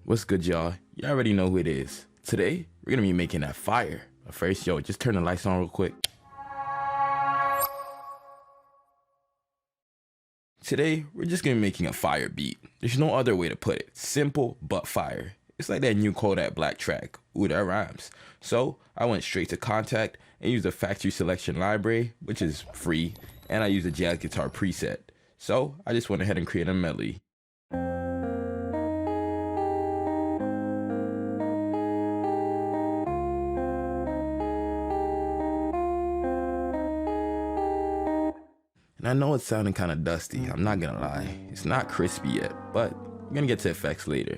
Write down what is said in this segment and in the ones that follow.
What's good, y'all? You already know who it is. Today, we're gonna be making that fire. But first, just turn the lights on real quick. Today, we're just gonna be making a fire beat. There's no other way to put it. Simple, but fire. It's like that new Kodak black track. Ooh, that rhymes. So, I went straight to Konkt and used the factory selection library, which is free, and I used a jazz guitar preset. So, I just went ahead and created a melody. And I know it's sounding kind of dusty, I'm not gonna lie. It's not crispy yet, but we're gonna get to effects later.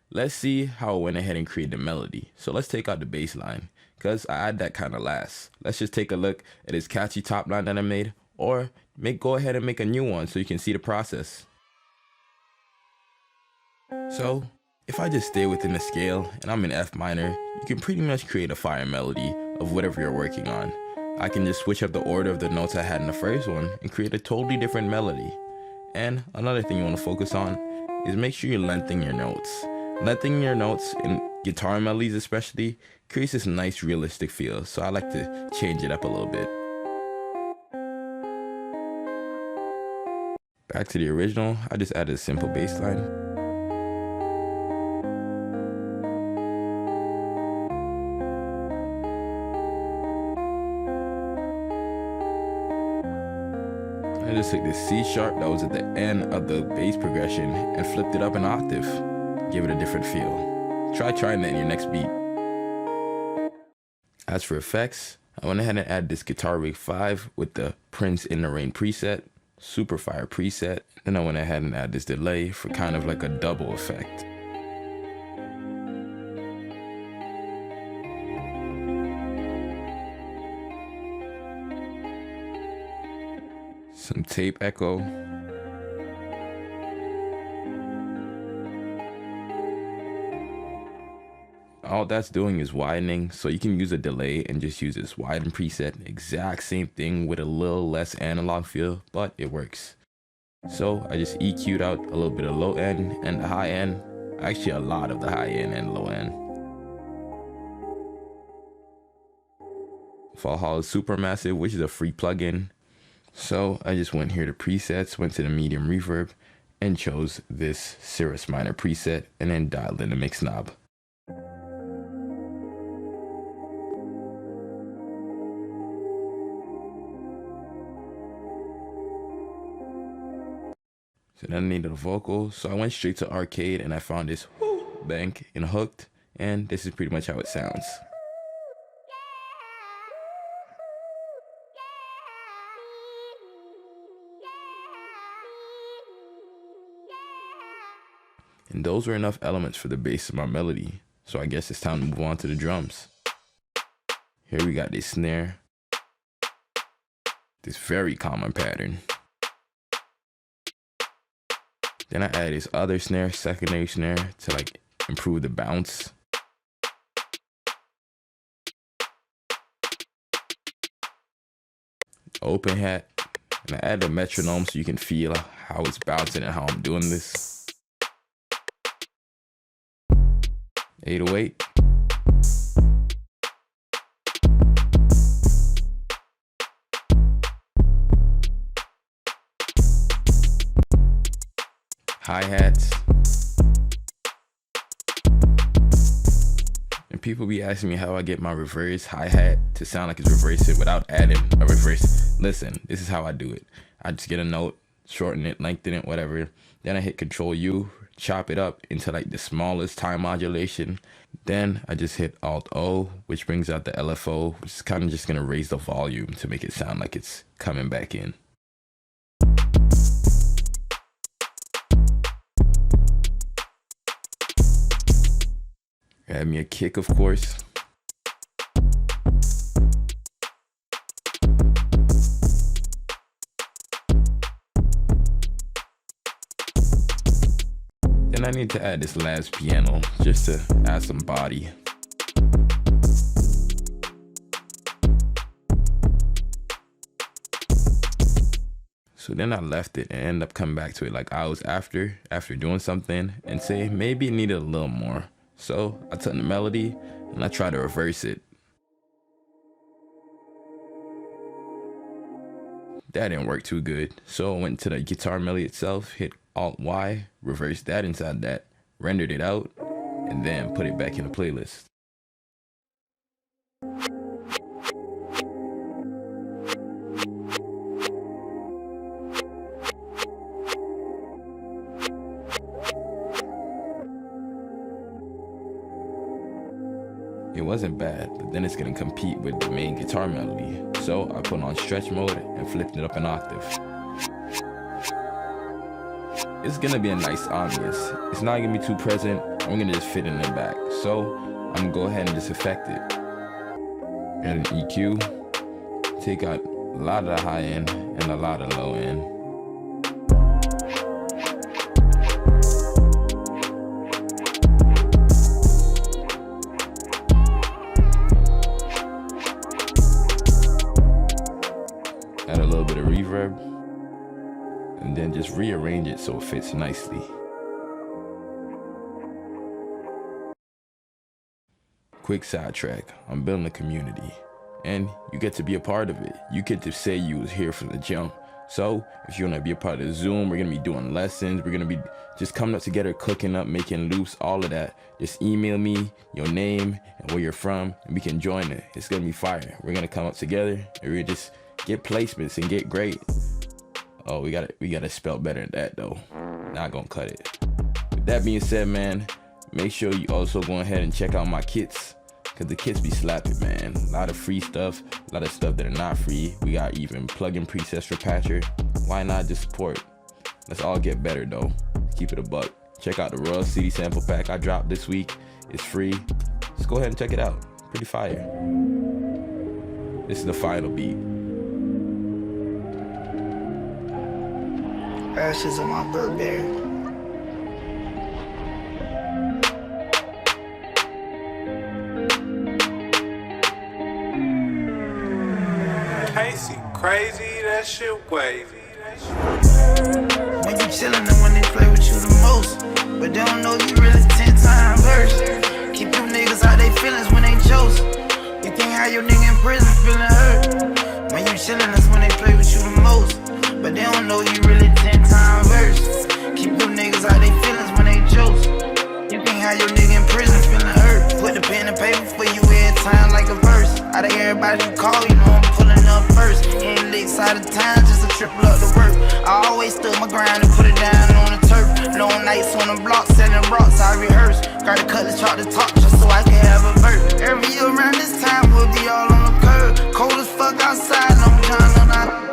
Let's see how I went ahead and created the melody. So let's take out the bass line, because I add that kind of last. Let's just take a look at this catchy top line that I made, or go ahead and make a new one so you can see the process. So, if I just stay within the scale, and I'm in F minor, you can pretty much create a fire melody of whatever you're working on. I can just switch up the order of the notes I had in the first one and create a totally different melody. And another thing you want to focus on is make sure you're lengthening your notes. Lengthening your notes in guitar melodies especially creates this nice realistic feel, so I like to change it up a little bit. Back to the original, I just added a simple bass line. I just took this C sharp that was at the end of the bass progression and flipped it up an octave. Give it a different feel. Try trying that in your next beat. As for effects, I went ahead and added this Guitar Rig 5 with the Prince in the Rain preset, Super Fire preset. Then I went ahead and added this delay for kind of like a double effect. Some tape echo. All that's doing is widening, so you can use a delay and just use this widen preset. Exact same thing with a little less analog feel, but it works. So I just EQ'd out a little bit of low end and the high end. Actually a lot of the high end and low end. Valhalla Supermassive, which is a free plugin. So I just went here to presets, went to the medium reverb, and chose this Cirrus Minor preset, and then dialed in the mix knob. So then I needed a vocal, so I went straight to Arcade and I found this bank and hooked, and this is pretty much how it sounds. And those were enough elements for the base of my melody, so I guess it's time to move on to the drums. Here we got this snare, this very common pattern. Then I add this other snare, secondary snare, to like improve the bounce. Open hat, and I add the metronome so you can feel how it's bouncing and how I'm doing this. 808. Hi-hats. And people be asking me how I get my reverse hi-hat to sound like it's reversing without adding a reverse. Listen, this is how I do it. I just get a note, shorten it, lengthen it, whatever. Then I hit Control U, chop it up into like the smallest time modulation. Then I just hit Alt O, which brings out the LFO, which is kind of just gonna raise the volume to make it sound like it's coming back in. Add me a kick, of course. Then I need to add this last piano just to add some body. So then I left it and ended up coming back to it like hours after doing something and say maybe it needed a little more. So I took the melody and I tried to reverse it. That didn't work too good. So I went to the guitar melody itself, hit Alt-Y, reversed that inside that, rendered it out, and then put it back in the playlist. It wasn't bad, but then it's gonna compete with the main guitar melody. So I put on stretch mode and flipped it up an octave. It's gonna be a nice ambiance. It's not gonna be too present. I'm gonna just fit it in the back. So I'm gonna go ahead and just effect it. And an EQ, take out a lot of the high end and a lot of low end. Add a little bit of reverb, and then just rearrange it so it fits nicely. Quick sidetrack, I'm building a community, and you get to be a part of it. You get to say you was here from the jump. So if you want to be a part of the Zoom, we're going to be doing lessons, we're going to be just coming up together, cooking up, making loops, all of that. Just email me your name and where you're from, and we can join it. It's going to be fire. We're going to come up together, and we're just get placements and get great. Oh, we gotta spell better than that though. Not gonna cut it. With that being said, man, make sure you also go ahead and check out my kits, cause the kits be slapping, man. A lot of free stuff, a lot of stuff that are not free. We got even plugin presets for Patcher. Why not just support? Let's all get better though. Keep it a buck. Check out the Raw CD sample pack I dropped this week. It's free. Just go ahead and check it out. Pretty fire. This is the final beat. Ashes on my Burberry. Casey, crazy, that shit wavy. When you chillin' and when they play with you the most, but they don't know you really 10 times worse. Keep them niggas out they feelings when they chose. You can't have your nigga in prison feeling hurt. When you chillin', that's when they play with you the most, but they don't know you really 10 times worse. Keep them niggas out they feelings when they jokes. You can't have your nigga in prison feeling hurt. Put the pen and paper for you every time like a verse. Out of everybody you call, you know I'm pulling up first. Ain't licks out of time, just a triple up the work. I always stood my ground and put it down on the turf. Long nights on the block, selling rocks, I rehearse. Got to cut the chart to talk just so I can have a verse. Every year around this time we'll be all on the curb. Cold as fuck outside, and I'm trying to not.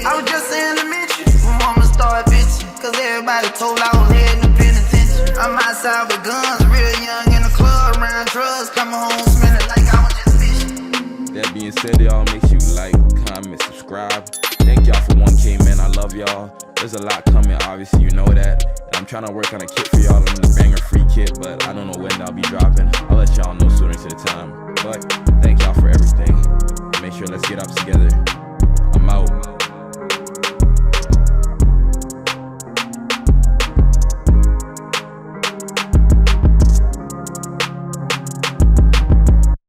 I was just in elementary when mama started bitching, cause everybody told I was heading to penitentiary. I'm outside with guns, real young in the club, around drugs, coming home smelling like I was just fishing. That being said, y'all, make sure you like, comment, subscribe. Thank y'all for 1K, man. I love y'all. There's a lot coming, obviously, you know that. And I'm trying to work on a kit for y'all. I'm gonna bang a free kit, but I don't know when I'll be dropping. I'll let y'all know sooner to the time. But thank y'all for everything. Make sure let's get up together. I'm out.